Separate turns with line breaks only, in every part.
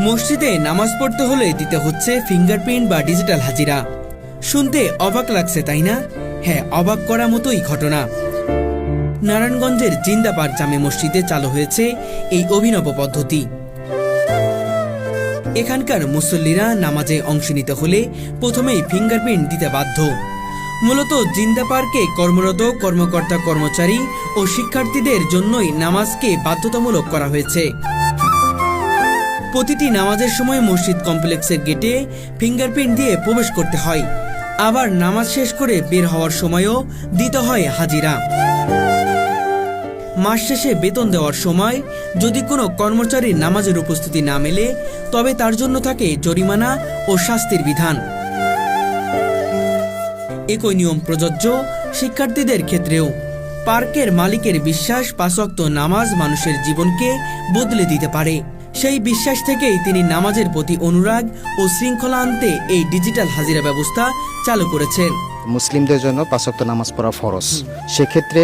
মসজিদে নামাজ পড়তে হলে দিতে হচ্ছে ফিঙ্গারপ্রিন্ট বা ডিজিটাল হাজিরা। শুনতে অবাক লাগছে তাই না? হ্যাঁ, অবাক করার মতোই ঘটনা। নারায়ণগঞ্জের জিন্দা পার্ক জামে মসজিদে চালু হয়েছে এই অভিনব পদ্ধতি। এখানকার মুসল্লিরা নামাজে অংশ নিতে হলে প্রথমেই ফিঙ্গারপ্রিন্ট দিতে বাধ্য। মূলত জিন্দা পার্কে কর্মরত কর্মকর্তা কর্মচারী ও শিক্ষার্থীদের জন্যই নামাজকে বাধ্যতামূলক করা হয়েছে। প্রতিটি নামাজের সময় মসজিদ কমপ্লেক্সের গেটে ফিঙ্গারপ্রিন্ট দিয়ে প্রবেশ করতে হয়, আবার নামাজ শেষ করে বের হওয়ার সময়ও দিতে হয় হাজিরা। মাস শেষে বেতন দেওয়ার সময় যদি কোনো কর্মচারীর নামাজের উপস্থিতি না মেলে তবে তার জন্য থাকে জরিমানা ও শাস্তির বিধান। একই নিয়ম প্রযোজ্য শিক্ষার্থীদের ক্ষেত্রেও। পার্কের মালিকের বিশ্বাস 5 ওয়াক্ত নামাজ মানুষের জীবনকে বদলে দিতে পারে। সেই বিশ্বাস থেকেই তিনি নামাজের প্রতি অনুরাগ ও শৃঙ্খলা আনতে এই ডিজিটাল হাজিরা ব্যবস্থা চালু করেছেন।
মুসলিমদের জন্য 5 ওয়াক্ত নামাজ পড়া ফরজ। সেক্ষেত্রে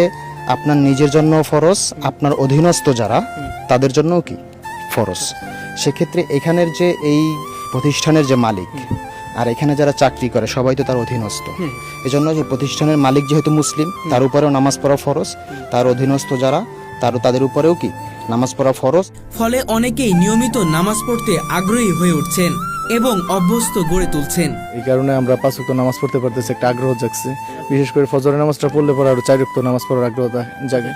আপনার নিজের জন্য ফরজ, আপনার অধীনস্থ যারা তাদের জন্যও কি ফরজ। সেক্ষেত্রে এখানের যে এই প্রতিষ্ঠানের যে মালিক আর এখানে যারা চাকরি করে সবাই তো তার অধীনস্থ। এজন্য যে প্রতিষ্ঠানের মালিক যেহেতু মুসলিম, তার উপরেও নামাজ পড়া ফরজ, তার অধীনস্থ যারা তাদের উপরেও কি নামাজ পড়া ফরজ।
ফলে অনেকেই নিয়মিত নামাজ পড়তে আগ্রহী হয়ে উঠছেন এবং অভ্যস্ত গড়ে তুলছেন।
এই কারণে আমরা 5 ওয়াক্ত নামাজ পড়তে পারতেছি, একটা আগ্রহ জাগছে। বিশেষ করে ফজরের নামাজটা পড়লে পরে আরো 4 ওয়াক্ত নামাজ পড়ার আগ্রহতা জাগে।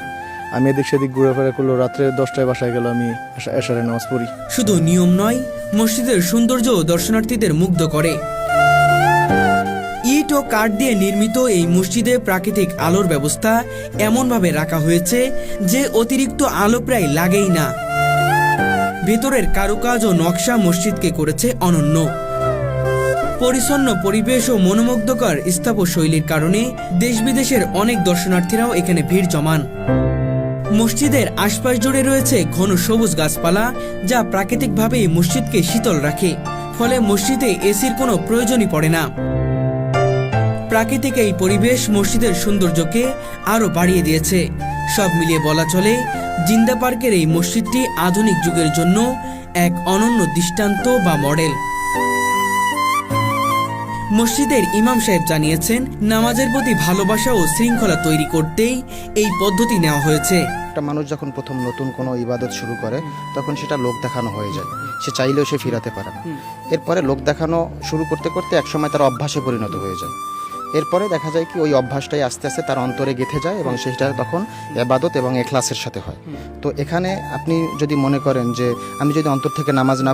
আমি এদিক সেদিক ঘুরে ফেরা করলো, রাত্রে 10টায় বাসায় গেল আমি এশারের নামাজ পড়ি।
শুধু নিয়ম নয়, মসজিদের সৌন্দর্য দর্শনার্থীদের মুগ্ধ করে। ইট ও কাঠ দিয়ে নির্মিত এই মসজিদে প্রাকৃতিক আলোর ব্যবস্থা এমনভাবে রাখা হয়েছে যে অতিরিক্ত আলো প্রায় লাগেই না। ভেতরের কারুকাজ ও নকশা মসজিদকে করেছে অনন্য। পরিচ্ছন্ন পরিবেশ ও মনোমুগ্ধকর স্থাপত্যশৈলীর কারণে দেশ বিদেশের অনেক দর্শনার্থীরাও এখানে ভিড় জমান। মসজিদের আশপাশ জুড়ে রয়েছে ঘন সবুজ গাছপালা, যা প্রাকৃতিকভাবেই মসজিদকে শীতল রাখে। ফলে মসজিদে এসির কোনো প্রয়োজনই পড়ে না। প্রাকৃতিক এই পরিবেশ মসজিদের সৌন্দর্যকে আরো বাড়িয়ে দিয়েছে। সব মিলিয়ে বলা চলে, জিন্দা পার্কের এই মসজিদটি আধুনিক যুগের জন্য এক অনন্য দৃষ্টান্ত বা মডেল। মসজিদের ইমাম সাহেব জানিয়েছেন, নামাজের প্রতি ভালোবাসা ও শৃঙ্খলা তৈরি করতেই এই পদ্ধতি নেওয়া হয়েছে।
একটা মানুষ যখন প্রথম নতুন কোনো ইবাদত শুরু করে তখন সেটা লোক দেখানো হয়ে যায়, সে চাইলেও সে ফিরাতে পারে না। এরপরে লোক দেখানো শুরু করতে করতে একসময় তার অভ্যাসে পরিণত হয়ে যায়। এরপরে দেখা যায় কি ওই অভ্যাসটাই আস্তে আস্তে তার অন্তরে গেঁথে যায় এবং সেটা তখন ইবাদত এবং ইখলাসের সাথে হয়। তো এখানে আপনি যদি মনে করেন যে আমি যদি অন্তর থেকে নামাজ না